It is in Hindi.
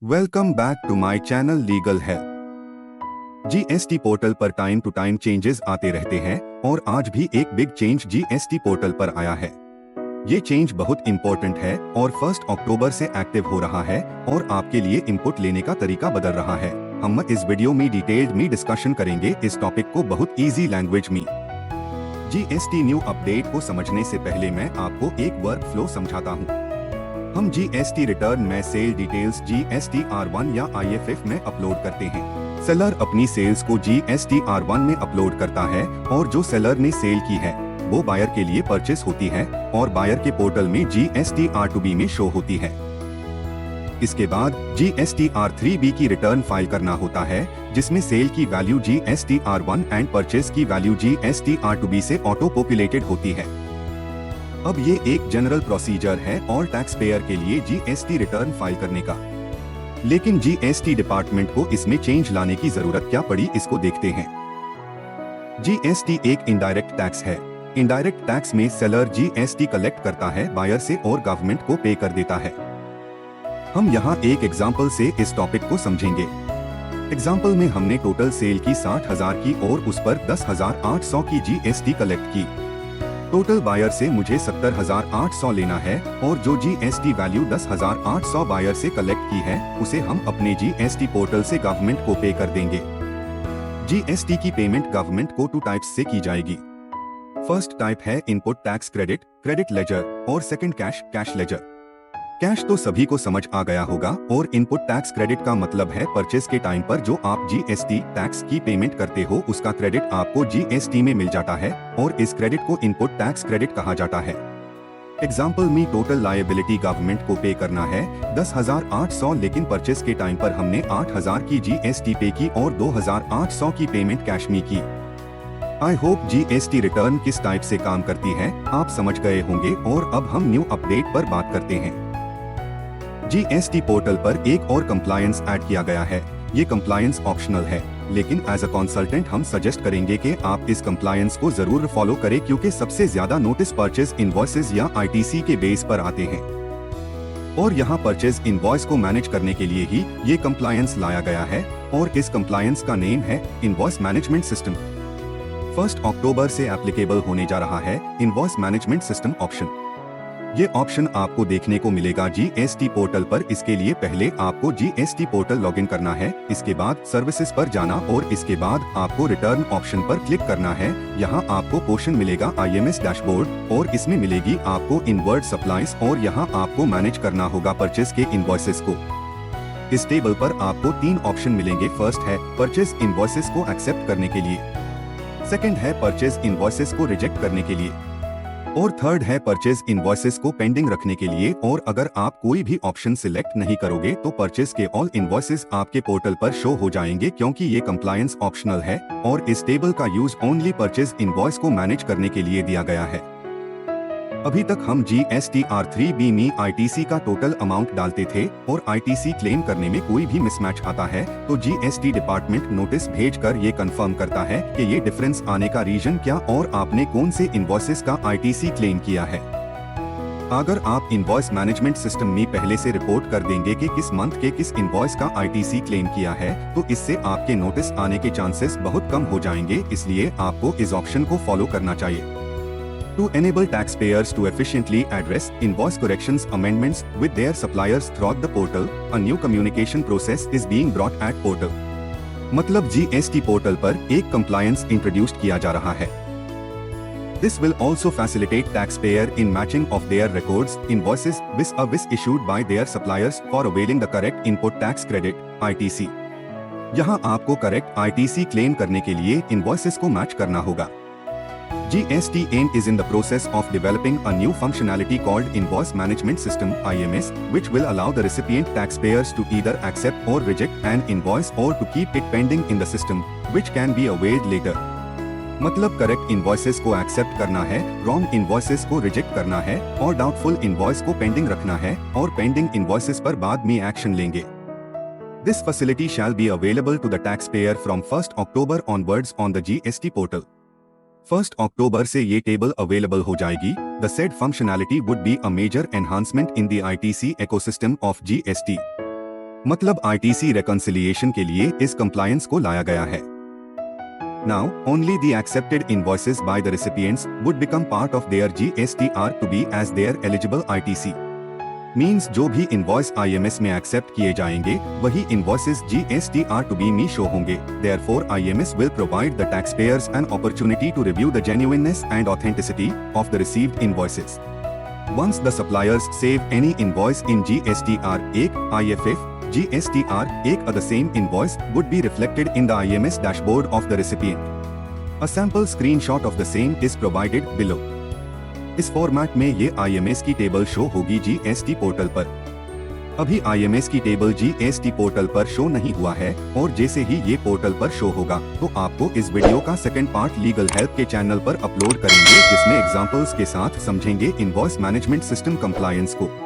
Welcome back to my channel legal help. GST portal पर टाइम टू टाइम चेंजेस आते रहते हैं और आज भी एक बिग चेंज जीएसटी पोर्टल पर आया है। ये चेंज बहुत इंपॉर्टेंट है और 1 अक्टूबर से एक्टिव हो रहा है और आपके लिए इनपुट लेने का तरीका बदल रहा है। हम इस वीडियो में डिटेल्ड में डिस्कशन करेंगे इस टॉपिक को बहुत इजी लैंग्वेज में। जीएसटी न्यू अपडेट को समझने से पहले मैं आपको एक वर्क फ्लो समझाता हूँ। हम जीएसटी रिटर्न में सेल डिटेल्स जीएसटी R1 या IFF में अपलोड करते हैं। सेलर अपनी सेल्स को जीएसटी R1 में अपलोड करता है और जो सेलर ने सेल की है वो बायर के लिए परचेस होती है और बायर के पोर्टल में जीएसटी R2B में शो होती है। इसके बाद जीएसटी R3B की रिटर्न फाइल करना होता है जिसमें सेल की value GST R1 and purchase की वैल्यू जीएसटी R2B से ऑटो पॉपुलेटेड होती है। अब ये एक जनरल प्रोसीजर है और टैक्स पेयर के लिए जीएसटी रिटर्न फाइल करने का। लेकिन जीएसटी डिपार्टमेंट को इसमें चेंज लाने की जरूरत क्या पड़ी, इसको देखते हैं। जीएसटी एक इनडायरेक्ट टैक्स है। इनडायरेक्ट टैक्स में सेलर जीएसटी कलेक्ट करता है बायर से और गवर्नमेंट को पे कर देता है। हम यहाँ एक एग्जाम्पल से इस टॉपिक को समझेंगे। एग्जाम्पल में हमने टोटल सेल की 60,000 की और उस पर 10,800 की जीएसटी कलेक्ट की। टोटल बायर से मुझे 70,800 लेना है और जो जीएसटी वैल्यू 10,800 बायर से कलेक्ट की है उसे हम अपने जीएसटी पोर्टल से गवर्नमेंट को पे कर देंगे। जीएसटी की पेमेंट गवर्नमेंट को 2 टाइप्स से की जाएगी। फर्स्ट टाइप है input tax credit, credit ledger, और सेकंड कैश लेजर। कैश तो सभी को समझ आ गया होगा और इनपुट टैक्स क्रेडिट का मतलब है परचेस के टाइम पर जो आप जीएसटी टैक्स की पेमेंट करते हो उसका क्रेडिट आपको जीएसटी में मिल जाता है और इस क्रेडिट को इनपुट टैक्स क्रेडिट कहा जाता है। एग्जाम्पल में टोटल लायबिलिटी गवर्नमेंट को पे करना है 10,800, लेकिन परचेस के टाइम पर हमने 8,000 की जीएसटी पे की और 2,800 की पेमेंट कैश में की। आई होप जीएसटी रिटर्न किस टाइप से काम करती है आप समझ गए होंगे और अब हम न्यू अपडेट पर बात करते हैं। जीएसटी पोर्टल पर एक और कंप्लायंस ऐड किया गया है। ये कंप्लायंस ऑप्शनल है, लेकिन एज अ कंसल्टेंट हम सजेस्ट करेंगे कि आप इस कंप्लायंस को जरूर फॉलो करें क्योंकि सबसे ज्यादा नोटिस परचेज इनवॉइसेस या आईटीसी के बेस पर आते हैं और यहाँ परचेज इनवॉइस को मैनेज करने के लिए ही ये कंप्लायंस लाया गया है और इस कंप्लायंस का नेम है इनवॉइस मैनेजमेंट सिस्टम। 1 अक्टूबर से एप्लीकेबल होने जा रहा है इनवॉइस मैनेजमेंट सिस्टम ऑप्शन। ये ऑप्शन आपको देखने को मिलेगा जीएसटी पोर्टल पर। इसके लिए पहले आपको जीएसटी पोर्टल लॉगिन करना है, इसके बाद सर्विसेज पर जाना और इसके बाद आपको रिटर्न ऑप्शन पर क्लिक करना है। यहाँ आपको पोर्शन मिलेगा IMS डैशबोर्ड और इसमें मिलेगी आपको इनवर्ड सप्लाईज और यहाँ आपको मैनेज करना होगा परचेज के इनवॉइसेस को। इस टेबल पर आपको 3 ऑप्शन मिलेंगे। फर्स्ट है परचेज इनवॉइसेस को एक्सेप्ट करने के लिए, सेकंड है परचेज इनवॉइसेस को रिजेक्ट करने के लिए और थर्ड है परचेज इनवॉइसेस को पेंडिंग रखने के लिए। और अगर आप कोई भी ऑप्शन सिलेक्ट नहीं करोगे तो परचेज के ऑल इनवॉइसेस आपके पोर्टल पर शो हो जाएंगे क्योंकि ये कंप्लायंस ऑप्शनल है और इस टेबल का यूज ओनली परचेज इनवॉइस को मैनेज करने के लिए दिया गया है। अभी तक हम जीएसटी R3B में आईटीसी का टोटल अमाउंट डालते थे और आईटीसी क्लेम करने में कोई भी मिसमैच आता है तो जीएसटी डिपार्टमेंट नोटिस भेजकर ये कंफर्म करता है कि ये डिफरेंस आने का रीजन क्या और आपने कौन से इनवॉइसेस का आईटीसी क्लेम किया है। अगर आप इनवॉइस मैनेजमेंट सिस्टम में पहले से रिपोर्ट कर देंगे कि किस मंथ के किस इनवॉइस का आईटीसी क्लेम किया है तो इससे आपके नोटिस आने के चांसेस बहुत कम हो जाएंगे, इसलिए आपको इस ऑप्शन को फॉलो करना चाहिए। To enable taxpayers to efficiently address invoice corrections amendments with their suppliers throughout the portal, a new communication process is being brought at portal. मतलब जीएसटी पोर्टल पर एक compliance इंट्रोड्यूस किया जा रहा है। This will also facilitate taxpayer in matching of their records, invoices with issued by their suppliers for availing the correct input tax credit (ITC). यहाँ आपको करेक्ट आईटीसी क्लेम करने के लिए इनवॉइसेस को मैच करना होगा। GSTN is in the process of developing a new functionality called Invoice Management System (IMS), which will allow the recipient taxpayers to either accept or reject an invoice or to keep it pending in the system, which can be availed later. मतलब करेक्ट इनवॉइसेस को एक्सेप्ट करना है, रॉन्ग इनवॉइसेस को रिजेक्ट करना है और डाउटफुल इनवॉइस को पेंडिंग रखना है और पेंडिंग इनवॉइसेस पर बाद में एक्शन लेंगे। This facility shall be available to the taxpayer from 1 October onwards on the GST portal. 1 अक्टूबर से ये टेबल अवेलेबल हो जाएगी। The said functionality would be a major enhancement in the ITC ecosystem of GST. मतलब ITC reconciliation के लिए इस compliance को लाया गया है। Now, only the accepted invoices by the recipients would become part of their GSTR to be as their eligible ITC. Means जो भी invoice IMS में accept किए जाएंगे, वही invoices GSTR to be में show होंगे. Therefore, IMS will provide the taxpayers an opportunity to review the genuineness and authenticity of the received invoices. Once the suppliers save any invoice in GSTR 1 IFF, GSTR 1 the same invoice would be reflected in the IMS dashboard of the recipient. A sample screenshot of the same is provided below. इस फॉर्मेट में ये IMS की टेबल शो होगी GST पोर्टल पर। अभी IMS की टेबल GST पोर्टल पर शो नहीं हुआ है और जैसे ही ये पोर्टल पर शो होगा तो आपको इस वीडियो का सेकंड पार्ट लीगल हेल्प के चैनल पर अपलोड करेंगे, जिसमें एग्जांपल्स के साथ समझेंगे इनवॉइस मैनेजमेंट सिस्टम कंप्लायंस को।